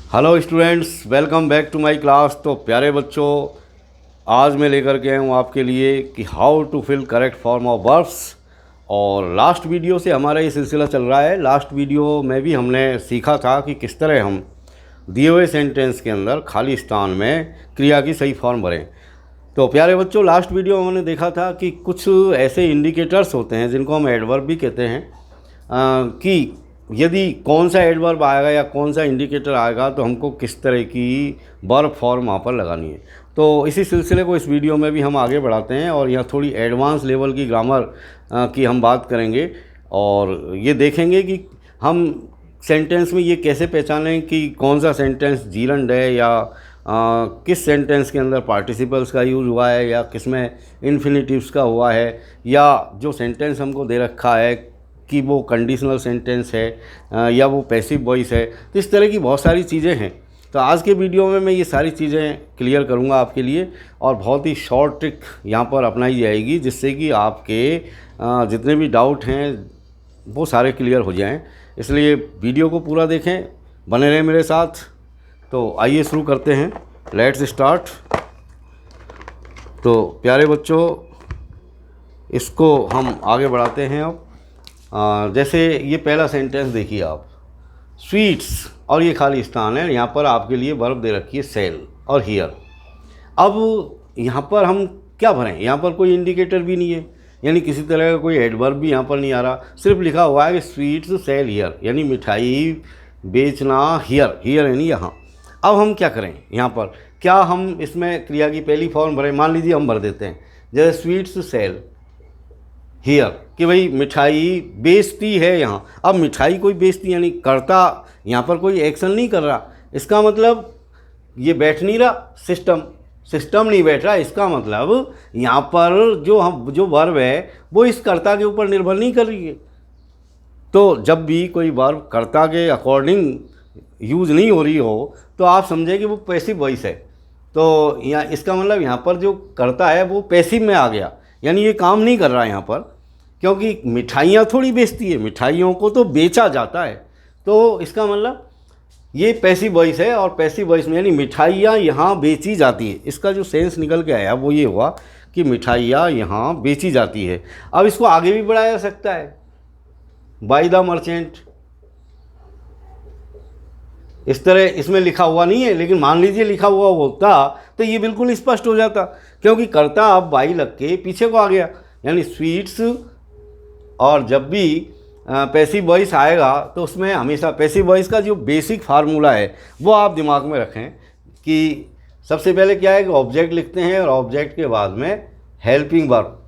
Hello students, welcome back to my class. तो प्यारे बच्चों, आज मैं लेकर के आया हूँ आपके लिए कि how to fill correct form of verbs. और लास्ट वीडियो से हमारा ये सिलसिला चल रहा है। लास्ट वीडियो में भी हमने सीखा था कि किस तरह हम दिए हुए सेंटेंस के अंदर खाली स्थान में क्रिया की सही फॉर्म भरें। तो प्यारे बच्चों, लास्ट वीडियो में हमने देखा था कि कुछ ऐसे इंडिकेटर्स होते हैं जिनको हम एडवर्ब भी कहते हैं, कि यदि कौन सा एडवर्ब आएगा या कौन सा इंडिकेटर आएगा तो हमको किस तरह की वर्ब फॉर्म वहाँ पर लगानी है। तो इसी सिलसिले को इस वीडियो में भी हम आगे बढ़ाते हैं और यहाँ थोड़ी एडवांस लेवल की ग्रामर की हम बात करेंगे और ये देखेंगे कि हम सेंटेंस में ये कैसे पहचानें कि कौन सा सेंटेंस जीरंड है या किस सेंटेंस के अंदर पार्टिसिपल्स का यूज़ हुआ है या किस में इन्फिनिटिव्स का हुआ है, या जो सेंटेंस हमको दे रखा है कि वो कंडीशनल सेंटेंस है या वो पैसिव वॉइस है। तो इस तरह की बहुत सारी चीज़ें हैं। तो आज के वीडियो में मैं ये सारी चीज़ें क्लियर करूँगा आपके लिए और बहुत ही शॉर्ट ट्रिक यहाँ पर अपनाई जाएगी जिससे कि आपके जितने भी डाउट हैं वो सारे क्लियर हो जाएं। इसलिए वीडियो को पूरा देखें, बने रहें मेरे साथ। तो आइए शुरू करते हैं, लेट्स स्टार्ट। तो प्यारे बच्चों, इसको हम आगे बढ़ाते हैं। अब जैसे ये पहला सेंटेंस देखिए आप, स्वीट्स, और ये खाली स्थान है। यहाँ पर आपके लिए वर्ब दे रखी है सेल और हियर। अब यहाँ पर हम क्या भरें? यहाँ पर कोई इंडिकेटर भी नहीं है, यानी किसी तरह का कोई एडवर्ब भी यहाँ पर नहीं आ रहा। सिर्फ लिखा हुआ है कि स्वीट्स सेल हियर, यानी मिठाई बेचना हियर, हियर यानी यहाँ। अब हम क्या करें? यहाँ पर क्या हम इसमें क्रिया की पहली फॉर्म भरें? मान लीजिए हम भर देते हैं जैसे स्वीट्स सेल हियर, कि भाई मिठाई बेचती है यहाँ। अब मिठाई कोई बेचती यानी कर्ता यहाँ पर कोई एक्शन नहीं कर रहा। इसका मतलब ये बैठ नहीं रहा, सिस्टम नहीं बैठ रहा। इसका मतलब यहाँ पर जो वर्ब है वो इस कर्ता के ऊपर निर्भर नहीं कर रही है। तो जब भी कोई वर्ब कर्ता के अकॉर्डिंग यूज़ नहीं हो रही हो तो आप समझे कि वो पैसिव वॉइस है। तो यहाँ इसका मतलब यहाँ पर जो कर्ता है वो पैसिव में आ गया, यानी ये काम नहीं कर रहा है यहाँ पर, क्योंकि मिठाइयाँ थोड़ी बेचती है, मिठाइयों को तो बेचा जाता है। तो इसका मतलब ये पैसिव वॉइस है और पैसिव वॉइस में यानी मिठाइयाँ यहाँ बेची जाती है। इसका जो सेंस निकल के आया वो ये हुआ कि मिठाइयाँ यहाँ बेची जाती है। अब इसको आगे भी बढ़ाया जा सकता है, बाय द मर्चेंट। इस तरह इसमें लिखा हुआ नहीं है, लेकिन मान लीजिए लिखा हुआ होता तो ये बिल्कुल स्पष्ट हो जाता, क्योंकि कर्ता अब बाई लग के पीछे को आ गया, यानी स्वीट्स। और जब भी पैसिव वॉइस आएगा तो उसमें हमेशा पैसिव वॉइस का जो बेसिक फार्मूला है वो आप दिमाग में रखें कि सबसे पहले क्या है कि ऑब्जेक्ट लिखते हैं और ऑब्जेक्ट के बाद में हेल्पिंग वर्ब,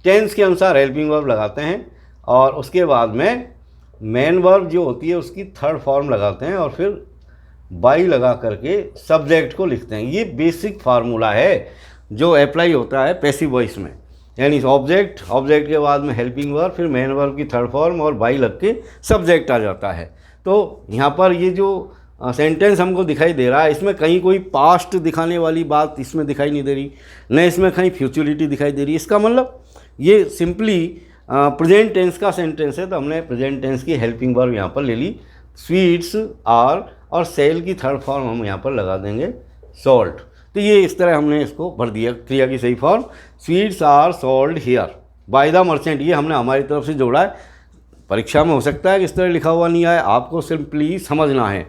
टेंस के अनुसार हेल्पिंग वर्ब लगाते हैं और उसके बाद में मेन वर्ब जो होती है उसकी थर्ड फॉर्म लगाते हैं और फिर बाई लगा करके सब्जेक्ट को लिखते हैं। ये बेसिक फार्मूला है जो अप्लाई होता है पैसिव वॉइस में, यानी ऑब्जेक्ट के बाद में हेल्पिंग वर्ब, फिर मेन वर्ब की थर्ड फॉर्म और बाई लग के सब्जेक्ट आ जाता है। तो यहाँ पर ये जो सेंटेंस हमको दिखाई दे रहा है इसमें कहीं कोई पास्ट दिखाने वाली बात इसमें दिखाई नहीं दे रही, न इसमें कहीं फ्यूचरिटी दिखाई दे रही। इसका मतलब ये सिंपली प्रेजेंट टेंस का सेंटेंस है। तो हमने प्रेजेंट टेंस की हेल्पिंग वर्ब यहाँ पर ले ली, स्वीट्स आर, और सेल की थर्ड फॉर्म हम यहाँ पर लगा देंगे सोल्ड। तो ये इस तरह हमने इसको भर दिया क्रिया की सही form, sweets are sold here by the merchant. ये हमने हमारी तरफ से जोड़ा है। परीक्षा में हो सकता है कि इस तरह लिखा हुआ नहीं आए, आपको सिंपली समझना है।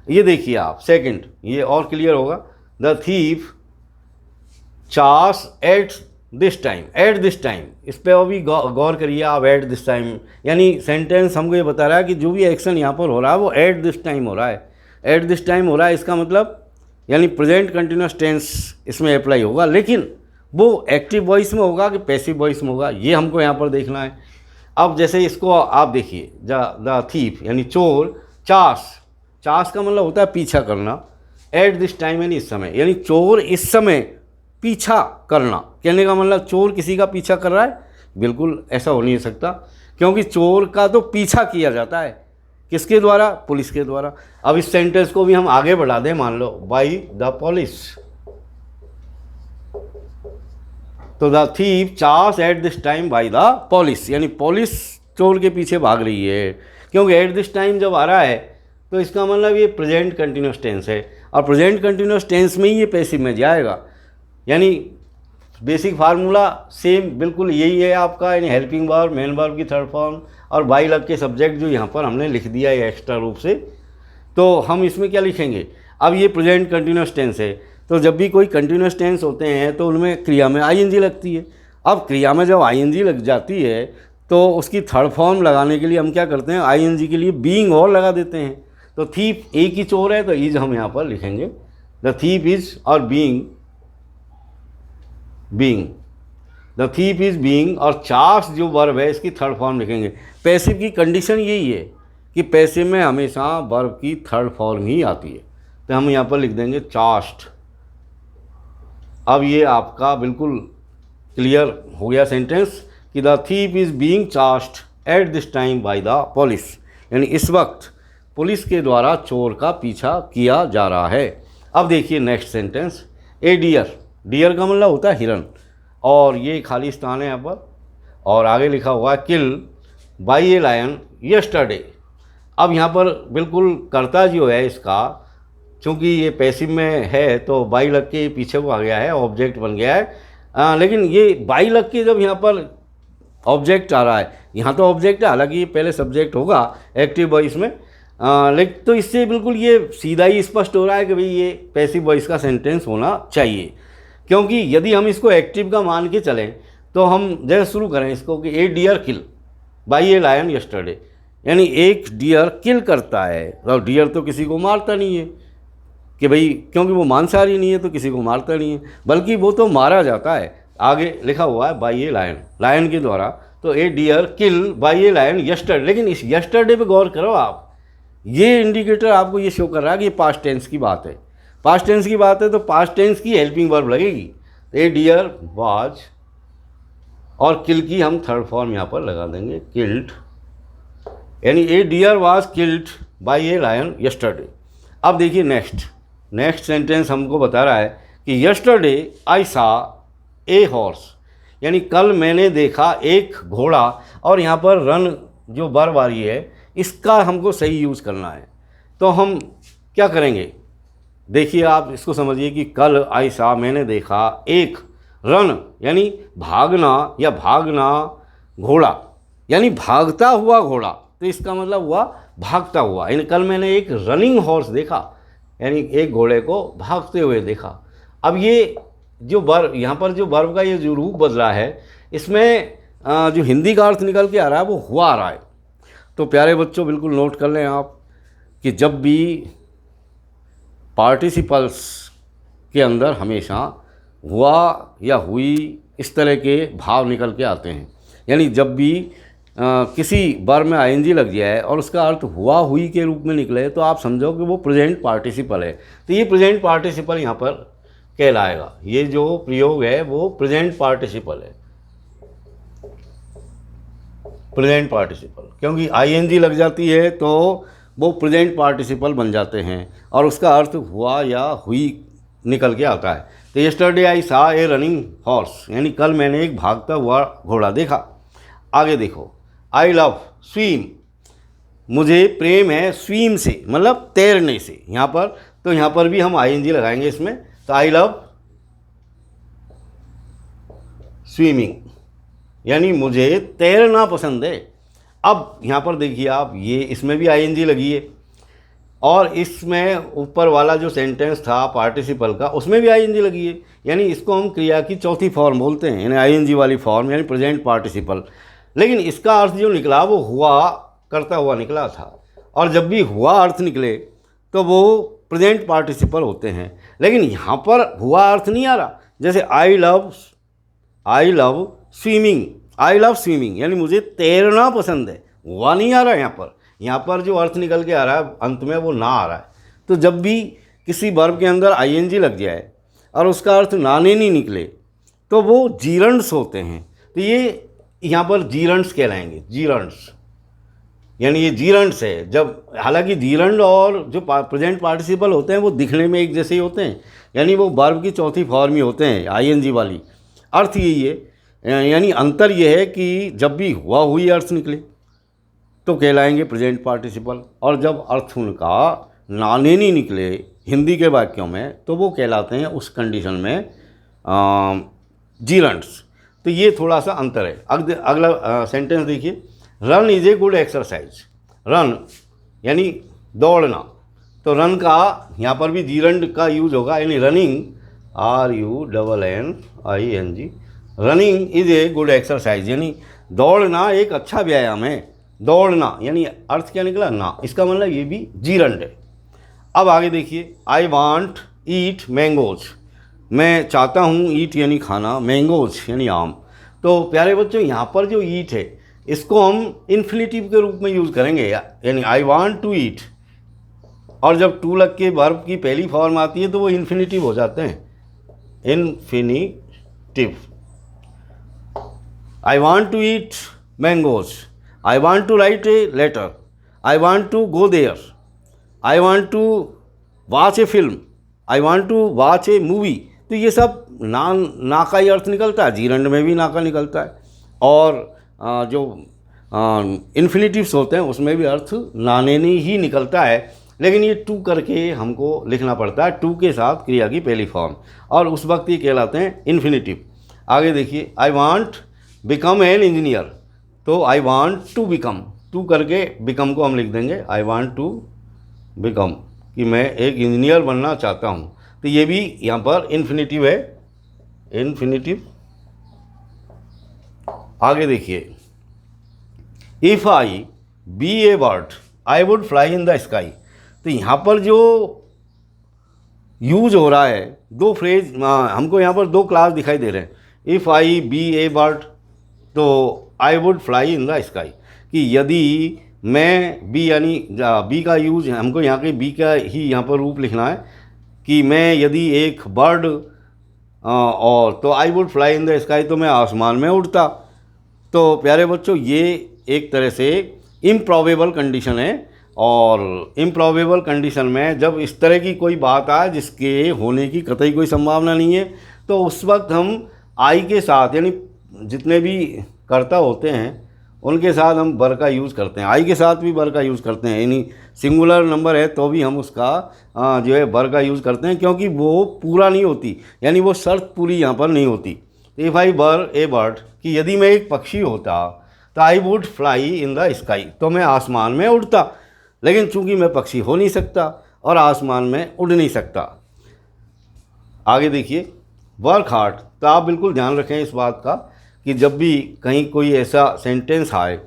ये देखिए आप सेकंड, ये और क्लियर होगा। The thief chars at this time, at this time, इस पर अभी गौर करिए आप। एट दिस टाइम यानी सेंटेंस हमको ये बता रहा है कि जो भी एक्शन यहाँ पर हो रहा है वो एट दिस टाइम हो रहा है, एट दिस टाइम हो रहा है। इसका मतलब यानी प्रेजेंट कंटिन्यूस टेंस इसमें अप्लाई होगा, लेकिन वो एक्टिव वॉइस में होगा कि पैसिव वॉइस में होगा, ये हमको यहाँ पर देखना है। अब जैसे इसको आप देखिए, द थीफ यानी चोर, चार्स का मतलब होता है पीछा करना, एट दिस टाइम यानी इस समय, यानी चोर इस समय पीछा करना। कहने का मतलब चोर किसी का पीछा कर रहा है? बिल्कुल ऐसा हो नहीं सकता, क्योंकि चोर का तो पीछा किया जाता है किसके द्वारा? पुलिस के द्वारा। अब इस सेंटेंस को भी हम आगे बढ़ा दें, मान लो बाय द पुलिस। तो the thief chars at this time by the police, यानी पुलिस चोर के पीछे भाग रही है, क्योंकि एट दिस टाइम जब आ रहा है तो इसका मतलब ये प्रेजेंट कंटिन्यूस टेंस है, और प्रेजेंट कंटिन्यूस टेंस में ही ये पैसिव में जाएगा। यानी बेसिक फार्मूला सेम बिल्कुल यही है आपका, यानी हेल्पिंग वर्ब, मेन वर्ब की थर्ड फॉर्म और बाई लग के सब्जेक्ट जो यहाँ पर हमने लिख दिया है एक्स्ट्रा रूप से। तो हम इसमें क्या लिखेंगे, अब ये प्रेजेंट कंटिन्यूस टेंस है, तो जब भी कोई कंटिन्यूस टेंस होते हैं तो उनमें क्रिया में आईएनजी लगती है। अब क्रिया में जब आईएनजी लग जाती है तो उसकी थर्ड फॉर्म लगाने के लिए हम क्या करते हैं, आईएनजी के लिए बीइंग और लगा देते हैं। तो थीप एक ही चोर है, तो इज हम यहाँ पर लिखेंगे, द थीप इज, और being, the thief is being, और चार्ज जो वर्ब है इसकी थर्ड फॉर्म लिखेंगे। पैसिव की कंडीशन यही है कि पैसिव में हमेशा वर्ब की थर्ड फॉर्म ही आती है, तो हम यहाँ पर लिख देंगे चार्ज्ड। अब ये आपका बिल्कुल क्लियर हो गया सेंटेंस कि the thief is being charged eight this time by the police, यानी इस वक्त पुलिस के द्वारा चोर का पीछा किया जा रहा है। अब देखिए नेक्स्ट सेंटेंस, ए डियर, डियर का मतलब होता है हिरन, और ये खाली स्थान है यहाँ पर, और आगे लिखा हुआ है किल बाय ए लायन यस्टरडे। अब यहाँ पर बिल्कुल कर्ता जो है इसका, चूँकि ये पैसिव में है तो बाई लग के पीछे को आ गया है, ऑब्जेक्ट बन गया है। लेकिन ये बाई लग के जब यहाँ पर ऑब्जेक्ट आ रहा है, यहाँ तो ऑब्जेक्ट है, हालांकि ये पहले सब्जेक्ट होगा एक्टिव वॉइस में, लेकिन तो इससे बिल्कुल ये सीधा ही स्पष्ट हो रहा है कि भाई ये पैसिव वॉइस का सेंटेंस होना चाहिए। क्योंकि यदि हम इसको एक्टिव का मान के चलें तो हम जैसे शुरू करें इसको कि a deer kill by a lion yesterday, यानी एक डियर किल करता है, और डियर तो किसी को मारता नहीं है कि भाई, क्योंकि वो मांसाहारी नहीं है तो किसी को मारता नहीं है, बल्कि वो तो मारा जाता है। आगे लिखा हुआ है बाय ए लायन, लायन के द्वारा, तो a deer kill by a lion yesterday. लेकिन इस यस्टरडे पे गौर करो आप, ये इंडिकेटर आपको ये शो कर रहा है कि ये पास्ट टेंस की बात है। पास्ट टेंस की बात है तो पास्ट टेंस की हेल्पिंग वर्ब लगेगी, ए डियर वाज, और किल की हम थर्ड फॉर्म यहाँ पर लगा देंगे किल्ड, यानी a deer was killed by a lion yesterday. अब देखिए नेक्स्ट सेंटेंस हमको बता रहा है कि यस्टरडे आई सा ए हॉर्स, यानी कल मैंने देखा एक घोड़ा, और यहाँ पर रन जो वर्ब आ रही है इसका हमको सही यूज़ करना है। तो हम क्या करेंगे, देखिए आप इसको समझिए कि कल आई सा मैंने देखा एक रन, यानी भागना या भागना घोड़ा, यानी भागता हुआ घोड़ा, तो इसका मतलब हुआ भागता हुआ, यानी कल मैंने एक रनिंग हॉर्स देखा, यानी एक घोड़े को भागते हुए देखा। अब ये जो वर्ब यहाँ पर जो वर्ब का ये जो रूप बदला है, इसमें जो हिंदी का अर्थ निकल के आ रहा है वो हुआ आ रहा है। तो प्यारे बच्चों बिल्कुल नोट कर लें आप कि जब भी पार्टिसिपल्स के अंदर हमेशा हुआ या हुई इस तरह के भाव निकल के आते हैं, यानी जब भी किसी वर्ब में आईएनजी लग जाए और उसका अर्थ हुआ हुई के रूप में निकले तो आप समझो कि वो प्रेजेंट पार्टिसिपल है। तो ये प्रेजेंट पार्टिसिपल यहाँ पर कहलाएगा, ये जो प्रयोग है वो प्रेजेंट पार्टिसिपल है, प्रेजेंट पार्टिसिपल, क्योंकि आईएनजी लग जाती है तो वो प्रेजेंट पार्टिसिपल बन जाते हैं और उसका अर्थ हुआ या हुई निकल के आता है। तो यस्टरडे आई सा ए रनिंग हॉर्स, यानी कल मैंने एक भागता हुआ घोड़ा देखा। आगे देखो, आई लव स्विम, मुझे प्रेम है स्विम से, मतलब तैरने से यहाँ पर, तो यहाँ पर भी हम आईएनजी लगाएंगे इसमें। तो आई लव स्विमिंग, यानी मुझे तैरना पसंद है। अब यहाँ पर देखिए आप, ये इसमें भी आईएनजी लगी है, और इसमें ऊपर वाला जो सेंटेंस था पार्टिसिपल का उसमें भी आईएनजी लगी है, यानी इसको हम क्रिया की चौथी फॉर्म बोलते हैं, यानी आईएनजी वाली फॉर्म, यानी प्रेजेंट पार्टिसिपल। लेकिन इसका अर्थ जो निकला वो हुआ करता हुआ निकला था, और जब भी हुआ अर्थ निकले तो वो प्रेजेंट पार्टिसिपल होते हैं। लेकिन यहाँ पर हुआ अर्थ नहीं आ रहा, जैसे I love swimming, I love swimming, यानी मुझे तैरना पसंद है, हुआ नहीं आ रहा यहाँ पर जो अर्थ निकल के आ रहा है अंत में वो ना आ रहा है। तो जब भी किसी वर्ब के अंदर आईएनजी लग जाए और उसका अर्थ नाने नहीं निकले तो वो जीरंड्स होते हैं। तो ये यहाँ पर जीरंड्स कहलाएंगे, जीरंड्स, यानी ये जीरंड्स है। जब हालांकि जीरंड और जो प्रेजेंट पार्टिसिपल होते हैं वो दिखने में एक जैसे ही होते हैं, यानी वो वर्ब की चौथी फॉर्म ही होते हैं आईएनजी वाली। अर्थ यही है, यानी अंतर ये है कि जब भी हुआ हुई अर्थ निकले तो कहलाएंगे प्रेजेंट पार्टिसिपल। और जब अर्थ उनका नाने नहीं निकले हिंदी के वाक्यों में तो वो कहलाते हैं उस कंडीशन में जीरंड्स। तो ये थोड़ा सा अंतर है। अगला सेंटेंस देखिए, run is a good exercise. Run यानी दौड़ना, तो रन का यहाँ पर भी जीरंड का यूज होगा, यानी running, RUNNING, running is a good exercise, यानी दौड़ना एक अच्छा व्यायाम है। दौड़ना यानी अर्थ क्या निकला, ना, इसका मतलब ये भी जीरंड है। अब आगे देखिए, आई वांट ईट मैंगोज, मैं चाहता हूँ, ईट यानी खाना, मैंगोज यानी आम। तो प्यारे बच्चों, यहाँ पर जो ईट है इसको हम इन्फिनिटिव के रूप में यूज़ करेंगे, यानी आई वांट टू ईट, और जब टू लग के वर्ब की पहली फॉर्म आती है तो वो इन्फिनिटिव हो जाते हैं, infinitive. I want to eat mangoes, I want to write a letter, I want to go there, I want to watch a film, I want to watch a movie. तो ये सब ना का ही अर्थ निकलता है, जीरंड में भी ना का निकलता है, और जो इन्फिनिटिव्स होते हैं उसमें भी अर्थ नाने ही निकलता है। लेकिन ये टू करके हमको लिखना पड़ता है, टू के साथ क्रिया की पहली फॉर्म, और उस वक्त ये कहलाते हैं इन्फिनिटिव। आगे देखिए, I want become an engineer, तो I want to become, to करके बिकम को हम लिख देंगे, आई वांट टू बिकम, कि मैं एक इंजीनियर बनना चाहता हूँ। तो ये भी यहाँ पर इन्फिनिटिव है, इन्फिनिटिव। आगे देखिए, if I be a bird I would fly in the sky. तो यहाँ पर जो यूज हो रहा है, दो फ्रेज हमको यहाँ पर दो क्लास दिखाई दे रहे हैं। If I be a bird, तो I would fly in the sky, कि यदि मैं बी, यानी बी का यूज हमको यहाँ के बी का ही यहाँ पर रूप लिखना है, कि मैं यदि एक बर्ड और तो I would fly in the sky, तो मैं आसमान में उड़ता। तो प्यारे बच्चों, ये एक तरह से इम्प्रॉबेबल कंडीशन है, और इम्प्रॉबेबल कंडीशन में जब इस तरह की कोई बात आए जिसके होने की कतई कोई संभावना नहीं है, तो उस वक्त हम आई के साथ, यानी जितने भी कर्ता होते हैं उनके साथ हम वर का यूज़ करते हैं, आई के साथ भी वर का यूज़ करते हैं, यानी सिंगुलर नंबर है तो भी हम उसका जो है वर का यूज़ करते हैं, क्योंकि वो पूरा नहीं होती, यानी वो शर्त पूरी यहाँ पर नहीं होती। If I were A bird, कि यदि मैं एक पक्षी होता तो I would fly in the sky, तो मैं आसमान में उड़ता। लेकिन चूंकि मैं पक्षी हो नहीं सकता और आसमान में उड़ नहीं सकता। आगे देखिए, वर्क हार्ड, तो आप बिल्कुल ध्यान रखें इस बात का कि जब भी कहीं कोई ऐसा सेंटेंस आए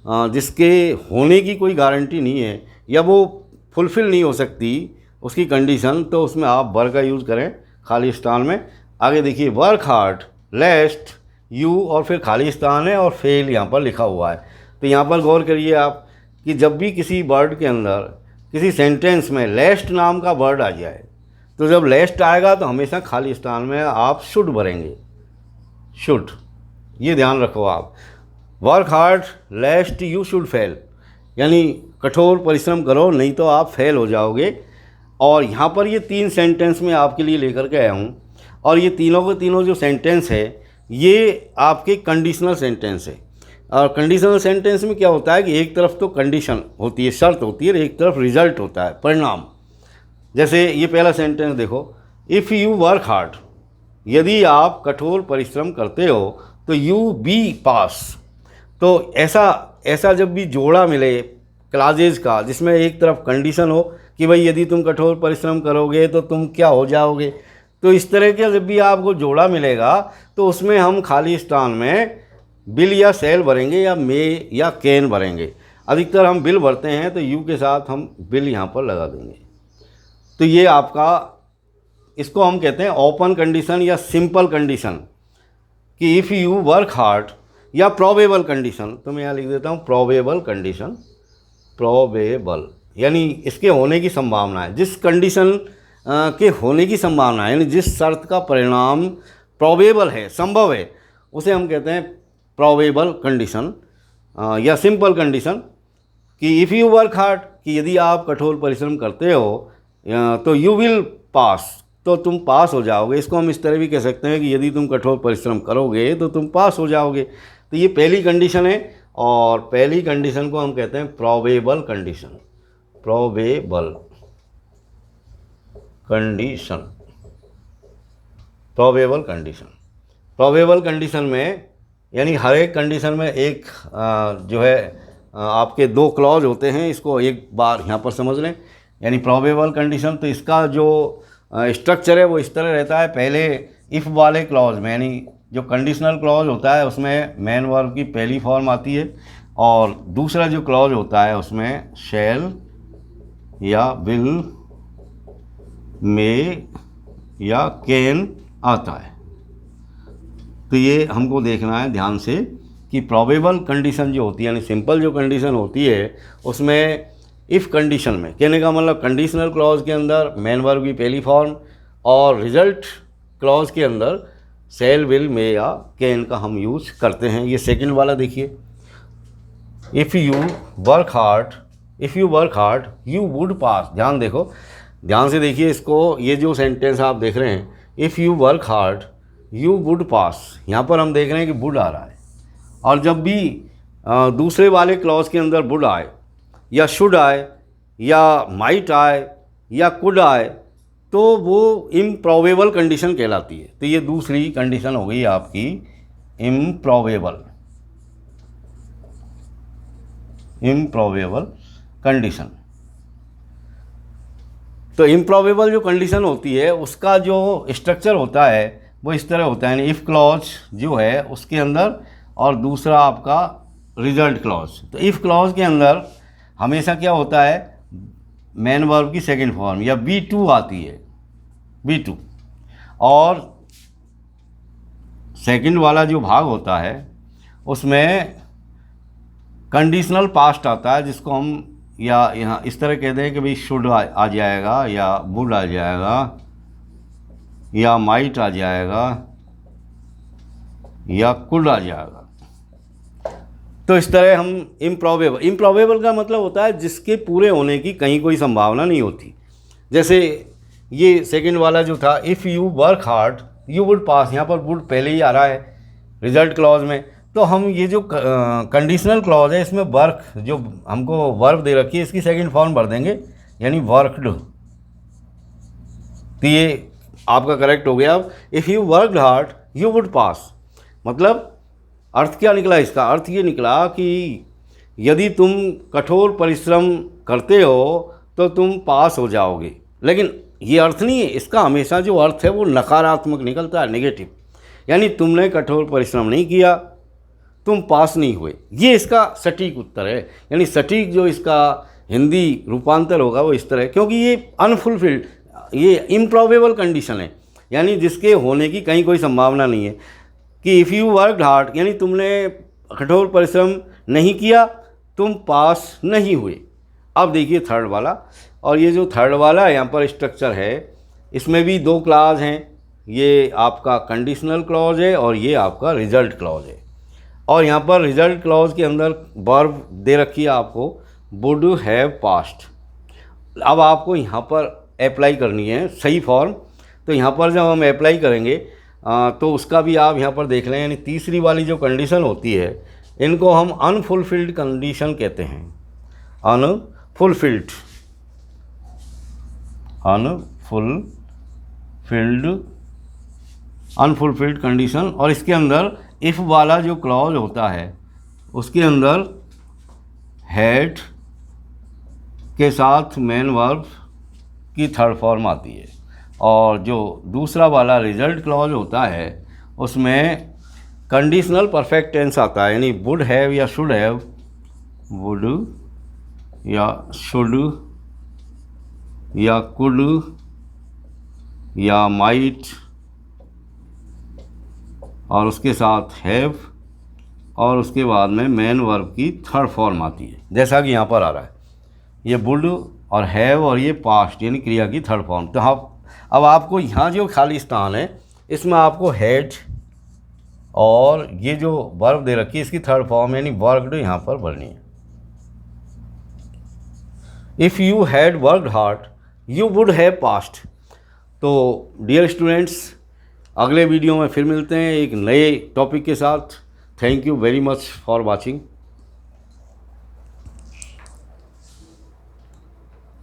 जिसके होने की कोई गारंटी नहीं है या वो फुलफ़िल नहीं हो सकती उसकी कंडीशन, तो उसमें आप वर्क का यूज़ करें खाली स्थान में। आगे देखिए, वर्क हार्ड लेस्ट यू, और फिर खाली स्थान है और फेल यहाँ पर लिखा हुआ है। तो यहाँ पर गौर करिए आप कि जब भी किसी वर्ड के अंदर किसी सेंटेंस में लेस्ट नाम का वर्ड आ जाए, तो जब लेस्ट आएगा तो हमेशा खाली स्थान में आप शुड भरेंगे, शुड, ये ध्यान रखो आप। Work hard लेस्ट you should fail, यानी कठोर परिश्रम करो नहीं तो आप फेल हो जाओगे। और यहाँ पर ये तीन सेंटेंस में आपके लिए लेकर के आया हूँ, और ये तीनों के तीनों जो सेंटेंस है ये आपके कंडीशनल सेंटेंस है। और कंडीशनल सेंटेंस में क्या होता है कि एक तरफ तो कंडीशन होती है, शर्त होती है, और एक तरफ रिजल्ट होता है, परिणाम। जैसे ये पहला सेंटेंस देखो, इफ़ यू वर्क हार्ड, यदि आप कठोर परिश्रम करते हो तो यू बी पास। तो ऐसा जब भी जोड़ा मिले क्लाजेज का जिसमें एक तरफ कंडीशन हो कि भाई यदि तुम कठोर परिश्रम करोगे तो तुम क्या हो जाओगे, तो इस तरह के जब भी आपको जोड़ा मिलेगा तो उसमें हम खाली स्थान में बिल या सेल भरेंगे या मे या कैन भरेंगे। अधिकतर हम बिल भरते हैं तो यू के साथ हम बिल यहाँ पर लगा देंगे। तो ये आपका, इसको हम कहते हैं ओपन कंडीशन या सिंपल कंडीशन, कि इफ़ यू वर्क हार्ड, या प्रोबेबल कंडीशन, तो मैं यहाँ लिख देता हूँ प्रोबेबल कंडीशन, प्रोबेबल यानी इसके होने की संभावना है, जिस कंडीशन के होने की संभावना है, यानी जिस शर्त का परिणाम प्रोबेबल है, संभव है, उसे हम कहते हैं प्रोबेबल कंडीशन या सिंपल कंडीशन। कि इफ़ यू वर्क हार्ड, कि यदि आप कठोर परिश्रम करते हो तो यू विल पास, तो तुम पास हो जाओगे। इसको हम इस तरह भी कह सकते हैं कि यदि तुम कठोर परिश्रम करोगे तो तुम पास हो जाओगे। तो ये पहली कंडीशन है, और पहली कंडीशन को हम कहते हैं probable condition. Probable condition, probable condition. Probable condition में यानी हर एक कंडीशन में एक जो है आपके दो क्लॉज होते हैं, इसको एक बार यहाँ पर समझ लें। यानी प्रोबेबल कंडीशन, तो इसका जो स्ट्रक्चर है वो इस तरह रहता है। पहले इफ़ वाले क्लॉज में यानी जो कंडीशनल क्लॉज होता है उसमें मेन वर्ब की पहली फॉर्म आती है, और दूसरा जो क्लॉज होता है उसमें शैल या विल, मे या कैन आता है। तो ये हमको देखना है ध्यान से कि प्रोबेबल कंडीशन जो होती है यानी सिंपल जो कंडीशन होती है उसमें इफ़ कंडीशन में, कहने का मतलब कंडीशनल क्लॉज के अंदर मेन वर्ब की पहली फॉर्म, और रिजल्ट क्लॉज के अंदर शैल, विल, मे या कैन का हम यूज करते हैं। ये सेकंड वाला देखिए, if you work hard you would पास। ध्यान देखो, ध्यान से देखिए इसको, ये जो सेंटेंस आप देख रहे हैं, if you work hard you would पास, यहाँ पर हम देख रहे हैं कि वुड आ रहा है। और जब भी दूसरे वाले क्लॉज के अंदर वुड आए या शुड आए या माइट आए या कुड आए तो वो इम्प्रॉबेबल कंडीशन कहलाती है। तो ये दूसरी कंडीशन हो गई आपकी इम्प्रॉबेबल कंडीशन। तो इम्प्रॉबेबल जो कंडीशन होती है उसका जो स्ट्रक्चर होता है वो इस तरह होता है, यानी इफ़ क्लॉज जो है उसके अंदर और दूसरा आपका रिजल्ट क्लॉज। तो इफ़ क्लॉज के अंदर हमेशा क्या होता है, मेन वर्ब की सेकंड फॉर्म या V2 आती है, V2, और सेकंड वाला जो भाग होता है उसमें कंडीशनल पास्ट आता है, जिसको हम या यहाँ इस तरह कहते हैं कि भाई शुड आ जाएगा या वुड आ जाएगा या माइट आ जाएगा या कुड आ जाएगा। तो इस तरह हम इम्प्रॉबेबल का मतलब होता है जिसके पूरे होने की कहीं कोई संभावना नहीं होती। जैसे ये सेकंड वाला जो था, if you work hard you would पास, यहाँ पर वुड पहले ही आ रहा है रिजल्ट क्लॉज में। तो हम ये जो कंडीशनल क्लॉज है इसमें वर्क, जो हमको वर्ब दे रखी है, इसकी सेकंड फॉर्म भर देंगे यानी वर्कड। तो ये आपका करेक्ट हो गया। अब if you worked hard you would पास, मतलब अर्थ क्या निकला इसका? अर्थ ये निकला कि यदि तुम कठोर परिश्रम करते हो तो तुम पास हो जाओगे। लेकिन ये अर्थ नहीं है इसका, हमेशा जो अर्थ है वो नकारात्मक निकलता है, नेगेटिव। यानी तुमने कठोर परिश्रम नहीं किया, तुम पास नहीं हुए। ये इसका सटीक उत्तर है। यानी सटीक जो इसका हिंदी रूपांतर होगा वो इस तरह है, क्योंकि ये अनफुलफिल्ड, ये इम्प्रॉबेबल कंडीशन है, यानी जिसके होने की कहीं कोई संभावना नहीं है। कि इफ़ यू वर्कड हार्ड यानी तुमने कठोर परिश्रम नहीं किया, तुम पास नहीं हुए। अब देखिए थर्ड वाला, और ये जो थर्ड वाला यहाँ पर स्ट्रक्चर है इसमें भी दो क्लॉज हैं। ये आपका कंडीशनल क्लॉज है और ये आपका रिजल्ट क्लॉज है। और यहाँ पर रिजल्ट क्लॉज के अंदर वर्ब दे रखी है आपको वुड हैव पास्ट। अब आपको यहाँ पर अप्लाई करनी है सही फॉर्म। तो यहाँ पर जब हम अप्लाई करेंगे तो उसका भी आप यहाँ पर देख लें। यानी तीसरी वाली जो कंडीशन होती है इनको हम अनफुलफिल्ड कंडीशन कहते हैं। Unfulfilled condition. और इसके अंदर इफ़ वाला जो क्लॉज होता है उसके अंदर हैड के साथ मेन वर्ब की थर्ड फॉर्म आती है, और जो दूसरा वाला रिजल्ट क्लॉज होता है उसमें कंडीशनल परफेक्ट टेंस आता है। यानी वुड हैव या शुड हैव, वुड या शुड या कुड या माइट, और उसके साथ हैव, और उसके बाद में मेन वर्ब की थर्ड फॉर्म आती है, जैसा कि यहाँ पर आ रहा है। ये वुड और हैव और ये पास्ट यानी क्रिया की थर्ड फॉर्म। तो हाँ, अब आपको यहाँ जो खाली स्थान है इसमें आपको हैड और ये जो वर्ब दे रखी है इसकी थर्ड फॉर्म यानी वर्कड यहाँ पर भरनी है। If you had worked hard you would have past. तो डियर स्टूडेंट्स, अगले वीडियो में फिर मिलते हैं एक नए टॉपिक के साथ। Thank you very much for watching.